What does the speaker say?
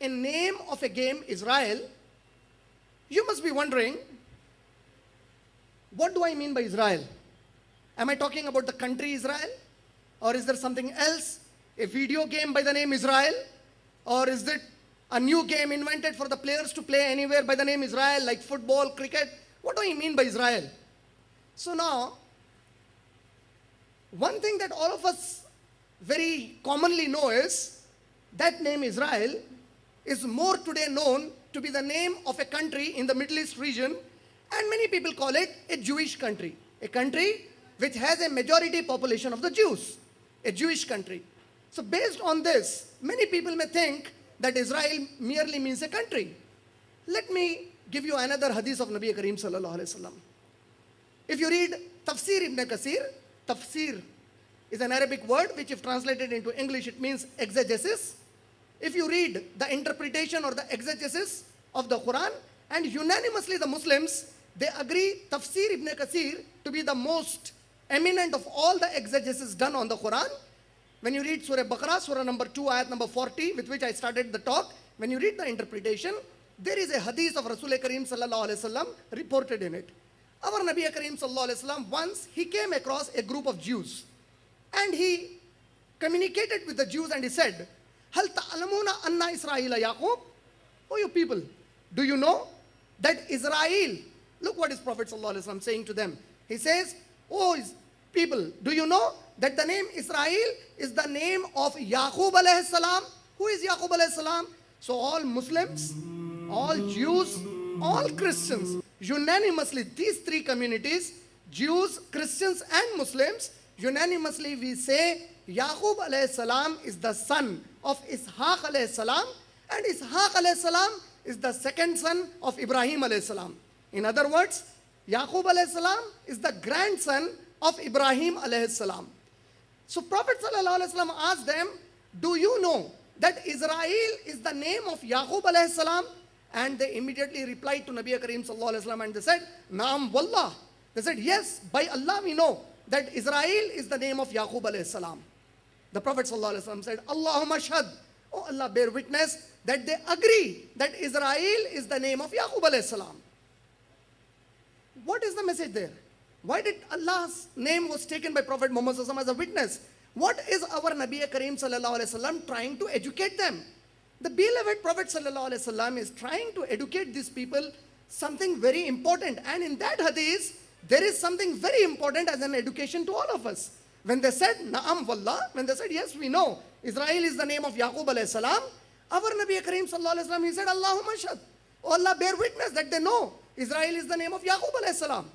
a name of a game, Israel, you must be wondering, what do I mean by Israel? Am I talking about the country Israel? Or is there something else? A video game by the name Israel? Or is it a new game invented for the players to play anywhere by the name Israel, like football, cricket? What do I mean by Israel? So now, one thing that all of us very commonly know is that name Israel is more today known to be the name of a country in the Middle East region, and many people call it a Jewish country. A country which has a majority population of the Jews. A Jewish country. So based on this, many people may think that Israel merely means a country. Let me give you another hadith of Nabi Kareem sallallahu alaihi wasallam. If you read Tafsir Ibn Kasir, Tafsir is an Arabic word which if translated into English it means exegesis. If you read the interpretation or the exegesis of the Quran, and unanimously the Muslims, they agree Tafsir Ibn Kasir to be the most eminent of all the exegesis done on the Quran. When you read Surah Baqarah, Surah number 2, ayat number 40, with which I started the talk, when you read the interpretation, there is a hadith of Rasul Kareem sallallahu alaihi wasallam reported in it. Our Nabi Kareem sallallahu alaihi wasallam, once he came across a group of Jews, and he communicated with the Jews and he said, Hal ta'lamuna anna Israila Yaqub? Oh, you people, do you know that Israel, look what is Prophet sallallahu alaihi wasallam saying to them. He says, oh people, do you know that the name Israel is the name of Yaqub alayhi salam? Who is Yaqub alayhi salam? So all Muslims, all Jews, all Christians, unanimously, these three communities, Jews, Christians and Muslims, unanimously we say Yaqub alayhi salam is the son of Ishaq alayhi salam, and Ishaq alayhi salam is the second son of Ibrahim alayhi salam. In other words, Yaqub alayhi salam is the grandson of Ibrahim alayhi salam. So Prophet sallallahu alaihi wasallam asked them, do you know that Israel is the name of Yaqub alayhi salam? And they immediately replied to Nabi Kareem sallallahu alaihi wasallam and they said, Naam wallah. They said, yes, by Allah we know that Israel is the name of Yaqub alayhi salam. The Prophet sallallahu alaihi wasallam said, Allahumma shahad. Oh Allah, bear witness that they agree that Israel is the name of Yaqub alayhi salam. What is the message there? Why did Allah's name was taken by Prophet Muhammad sallallahu alaihi wasallam as a witness? What is our Nabi Kareem sallallahu alaihi wasallam trying to educate them? The beloved Prophet sallallahu alaihi wasallam is trying to educate these people something very important. And in that hadith, there is something very important as an education to all of us. When they said, Na'am wallah, when they said, yes, we know, Israel is the name of Yaqub alayhi salam, our Nabi Kareem sallallahu alaihi wasallam, he said, Allahumma shahad. Oh Allah, bear witness that they know Israel is the name of Yaqub alayhi salam.